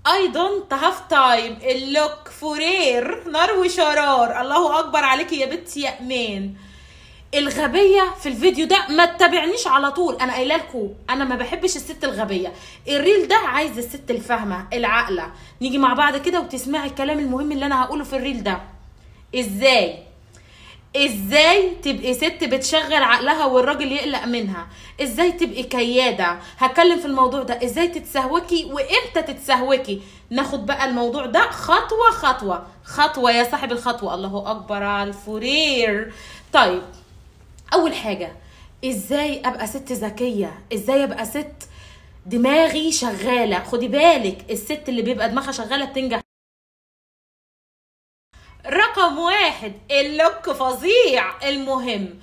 I don't have time. اللوك فرير نار وشرار. الله اكبر عليكي يا بنتي يا امان. الغبيه في الفيديو ده ما تتابعنيش على طول، انا قايله لكم انا ما بحبش الست الغبيه. الريل ده عايز الست الفاهمه العاقله. نيجي مع بعض كده وتسمعي الكلام المهم اللي انا هقوله في الريل ده. ازاي تبقي ست بتشغل عقلها والراجل يقلق منها؟ ازاي تبقي كياده؟ هتكلم في الموضوع ده. ازاي تتسهوكي وامتى تتسهوكي؟ ناخد بقى الموضوع ده خطوه خطوه خطوه يا صاحب الخطوه. الله اكبر على الفرير. طيب اول حاجه، ازاي ابقى ست ذكيه؟ ازاي ابقى ست دماغي شغاله؟ خدي بالك الست اللي بيبقى دماغها شغاله بتنجح. رقم واحد، اللوك فظيع. المهم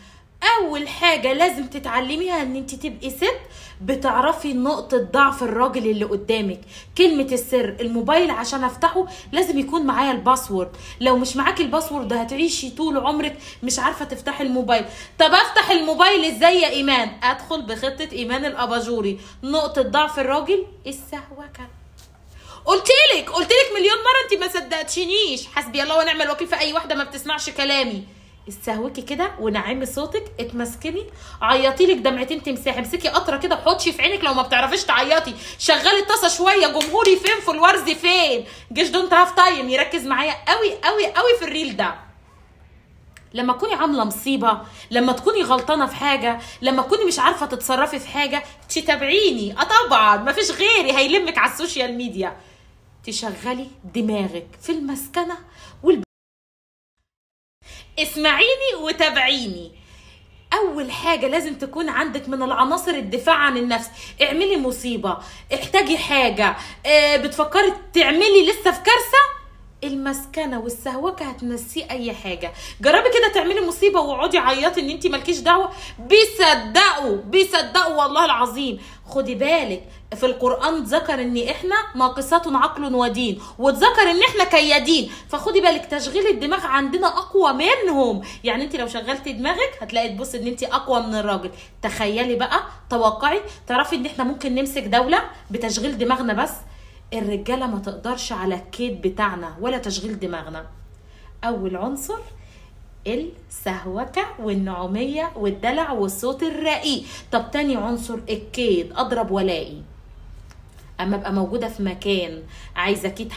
اول حاجه لازم تتعلميها ان انت تبقي ست بتعرفي نقطه ضعف الراجل اللي قدامك. كلمه السر، الموبايل عشان افتحه لازم يكون معايا الباسورد. لو مش معاكي الباسورد هتعيشي طول عمرك مش عارفه تفتحي الموبايل. طب افتح الموبايل ازاي يا ايمان؟ ادخل بخطه ايمان الاباجوري. نقطه ضعف الراجل السهوكه. قلتلك مليون مره انت ما صدقتشنيش. حسبي الله ونعم الوكيل في اي واحده ما بتسمعش كلامي. استهوكي كده ونعمي صوتك، اتمسكني، عيطي لك دمعتين تمساحي، امسكي قطره كده وحطي في عينك لو ما بتعرفيش تعيطي، شغلي الطاسه شويه. جمهوري فين؟ في الورز فين؟ جيش دونت هاف تايم يركز معايا قوي قوي قوي في الريل ده. لما تكوني عامله مصيبه، لما تكوني غلطانه في حاجه، لما تكوني مش عارفه تتصرفي في حاجه، تتابعيني. طبعا مفيش غيري هيلمك على السوشيال ميديا. تشغلي دماغك في المسكنه اسمعيني وتابعيني. اول حاجه لازم تكون عندك من العناصر الدفاع عن النفس. اعملي مصيبه، احتاجي حاجه، بتفكري تعملي لسه في كارثه، المسكنه والسهوكه هتنسيه اي حاجه. جربي كده تعملي مصيبه واقعدي عيطي ان انت مالكيش دعوه، بيصدقوا والله العظيم. خدي بالك في القرآن ذكر ان احنا ناقصات عقل ودين، واتذكر ان احنا كيادين. فخدي بالك تشغيل الدماغ عندنا اقوى منهم. يعني انت لو شغلتي دماغك هتلاقي تبصي ان انت اقوى من الراجل. تخيلي بقى، توقعي، تعرفي ان احنا ممكن نمسك دولة بتشغيل دماغنا بس. الرجالة ما تقدرش على الكيد بتاعنا ولا تشغيل دماغنا. اول عنصر السهوكه والنعوميه والدلع والصوت الرقيق. طب تاني عنصر الكيد، اضرب ولاقي. اما ابقى موجوده في مكان عايزه اكيد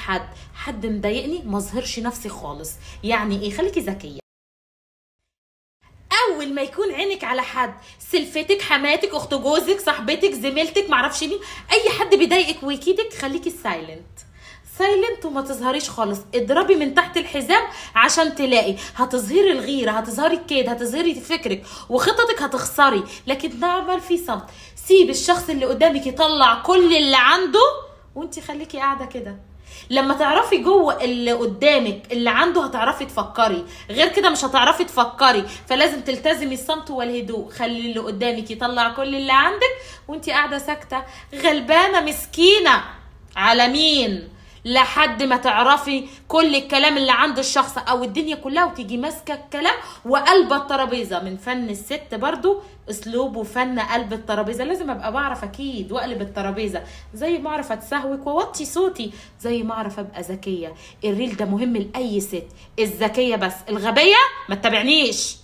حد مضايقني، ما اظهرش نفسي خالص. يعني ايه؟ خليكي ذكيه. اول ما يكون عينك على حد، سلفتك، حماتك، اخت جوزك، صاحبتك، زميلتك، معرفش مين، اي حد بيضايقك ويكيدك، خليكي سايلنت وما تظهريش خالص. اضربي من تحت الحزام عشان تلاقي. هتظهري الغيره، هتظهري الكيد، هتظهري فكرك وخططك، هتخسري. لكن نعمل في صمت. سيب الشخص اللي قدامك يطلع كل اللي عنده وانت خليكي قاعده كده. لما تعرفي جوه اللي قدامك اللي عنده هتعرفي تفكري، غير كده مش هتعرفي تفكري. فلازم تلتزمي الصمت والهدوء. خلي اللي قدامك يطلع كل اللي عندك وانت قاعده ساكته غلبانه مسكينه. على مين؟ لحد ما تعرفي كل الكلام اللي عند الشخص او الدنيا كلها وتيجي ماسكه الكلام وقلب الترابيزه. من فن الست برضو اسلوب وفن قلب الترابيزه. لازم ابقى بعرف اكيد واقلب الترابيزه، زي ما اعرف اتسهوك ووطي صوتي، زي ما اعرف ابقى ذكيه. الريل ده مهم لاي ست، الذكيه بس، الغبيه ما تتابعنيش.